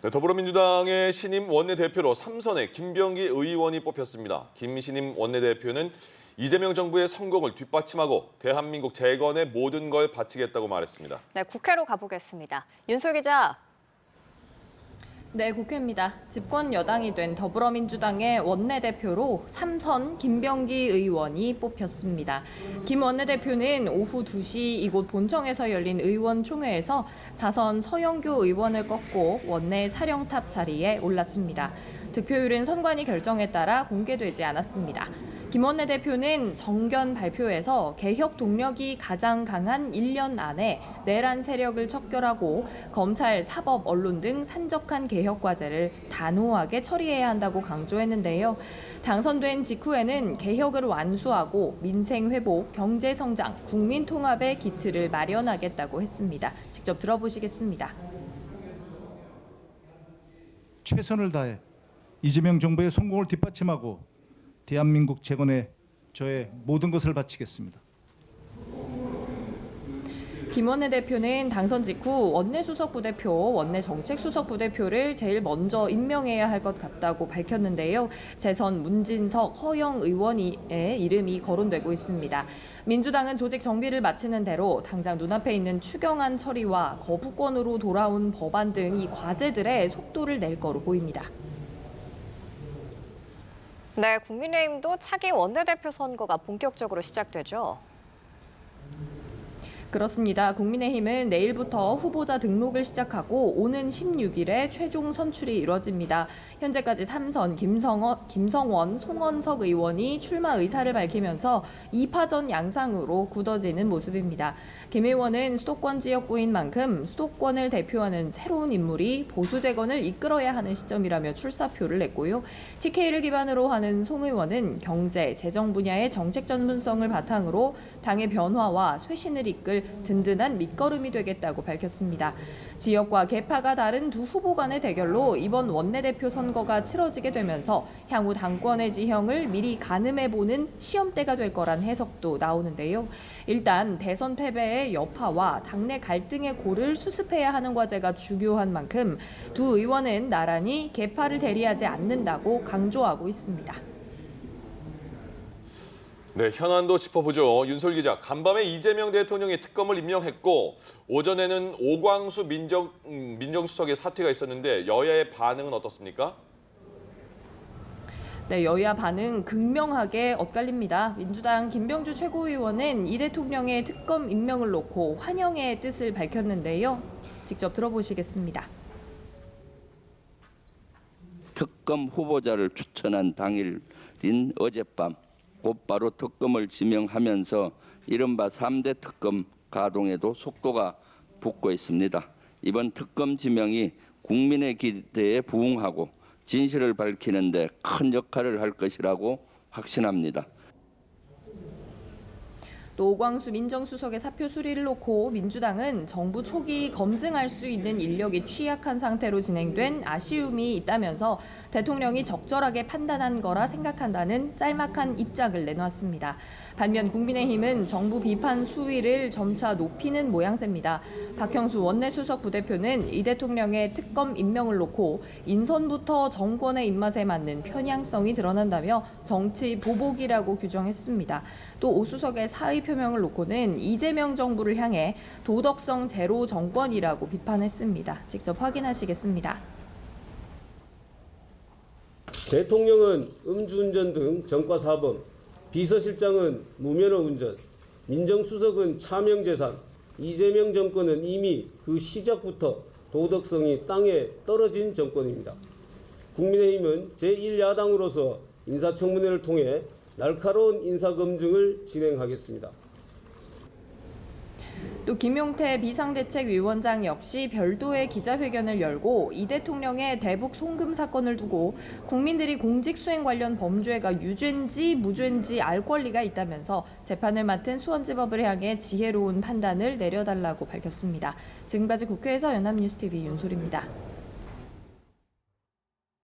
네, 더불어민주당의 신임 원내대표로 3선의 김병기 의원이 뽑혔습니다. 김 신임 원내대표는 이재명 정부의 성공을 뒷받침하고 대한민국 재건에 모든 걸 바치겠다고 말했습니다. 네, 국회로 가보겠습니다. 윤솔 기자. 네, 국회입니다. 집권 여당이 된 더불어민주당의 원내대표로 3선 김병기 의원이 뽑혔습니다. 김 원내대표는 오후 2시 이곳 본청에서 열린 의원총회에서 4선 서영교 의원을 꺾고 원내 사령탑 자리에 올랐습니다. 득표율은 선관위 결정에 따라 공개되지 않았습니다. 김 원내대표는 정견 발표에서 개혁 동력이 가장 강한 1년 안에 내란 세력을 척결하고 검찰, 사법, 언론 등 산적한 개혁 과제를 단호하게 처리해야 한다고 강조했는데요. 당선된 직후에는 개혁을 완수하고 민생 회복, 경제 성장, 국민 통합의 기틀을 마련하겠다고 했습니다. 직접 들어보시겠습니다. 최선을 다해 이재명 정부의 성공을 뒷받침하고 대한민국 재건에 저의 모든 것을 바치겠습니다. 김 원내대표는 당선 직후 원내수석부대표, 원내정책수석부대표를 제일 먼저 임명해야 할 것 같다고 밝혔는데요. 재선 문진석, 허영 의원의 이름이 거론되고 있습니다. 민주당은 조직 정비를 마치는 대로 당장 눈앞에 있는 추경안 처리와 거부권으로 돌아온 법안 등 이 과제들에 속도를 낼 거로 보입니다. 네, 국민의힘도 차기 원내대표 선거가 본격적으로 시작되죠. 그렇습니다. 국민의힘은 내일부터 후보자 등록을 시작하고 오는 16일에 최종 선출이 이뤄집니다. 현재까지 3선 김성원, 송원석 의원이 출마 의사를 밝히면서 2파전 양상으로 굳어지는 모습입니다. 김 의원은 수도권 지역구인 만큼 수도권을 대표하는 새로운 인물이 보수 재건을 이끌어야 하는 시점이라며 출사표를 냈고요. TK를 기반으로 하는 송 의원은 경제, 재정 분야의 정책 전문성을 바탕으로 당의 변화와 쇄신을 이끌 든든한 밑거름이 되겠다고 밝혔습니다. 지역과 계파가 다른 두 후보 간의 대결로 이번 원내대표 선거가 치러지게 되면서 향후 당권의 지형을 미리 가늠해보는 시험대가 될 거란 해석도 나오는데요. 일단 대선 패배의 여파와 당내 갈등의 골을 수습해야 하는 과제가 중요한 만큼 두 의원은 나란히 계파를 대리하지 않는다고 강조하고 있습니다. 네, 현안도 짚어보죠. 윤솔 기자, 간밤에 이재명 대통령이 특검을 임명했고 오전에는 오광수 민정수석의 사퇴가 있었는데 여야의 반응은 어떻습니까? 네, 여야 반응 극명하게 엇갈립니다. 민주당 김병주 최고위원은 이 대통령의 특검 임명을 놓고 환영의 뜻을 밝혔는데요. 직접 들어보시겠습니다. 특검 후보자를 추천한 당일인 어젯밤 곧바로 특검을 지명하면서 이른바 3대 특검 가동에도 속도가 붙고 있습니다. 이번 특검 지명이 국민의 기대에 부응하고 진실을 밝히는 데 큰 역할을 할 것이라고 확신합니다. 또 오광수 민정수석의 사표 수리를 놓고 민주당은 정부 초기 검증할 수 있는 인력이 취약한 상태로 진행된 아쉬움이 있다면서 대통령이 적절하게 판단한 거라 생각한다는 짤막한 입장을 내놨습니다. 반면 국민의힘은 정부 비판 수위를 점차 높이는 모양새입니다. 박형수 원내수석 부대표는 이 대통령의 특검 임명을 놓고 인선부터 정권의 입맛에 맞는 편향성이 드러난다며 정치 보복이라고 규정했습니다. 또 오 수석의 사의 표명을 놓고는 이재명 정부를 향해 도덕성 제로 정권이라고 비판했습니다. 직접 확인하시겠습니다. 대통령은 음주운전 등 전과사범, 비서실장은 무면허 운전, 민정수석은 차명재산, 이재명 정권은 이미 그 시작부터 도덕성이 땅에 떨어진 정권입니다. 국민의힘은 제1야당으로서 인사청문회를 통해 날카로운 인사검증을 진행하겠습니다. 또 김용태 비상대책위원장 역시 별도의 기자회견을 열고 이 대통령의 대북 송금 사건을 두고 국민들이 공직수행 관련 범죄가 유죄인지 무죄인지 알 권리가 있다면서 재판을 맡은 수원지법을 향해 지혜로운 판단을 내려달라고 밝혔습니다. 지금까지 국회에서 연합뉴스TV 윤솔입니다.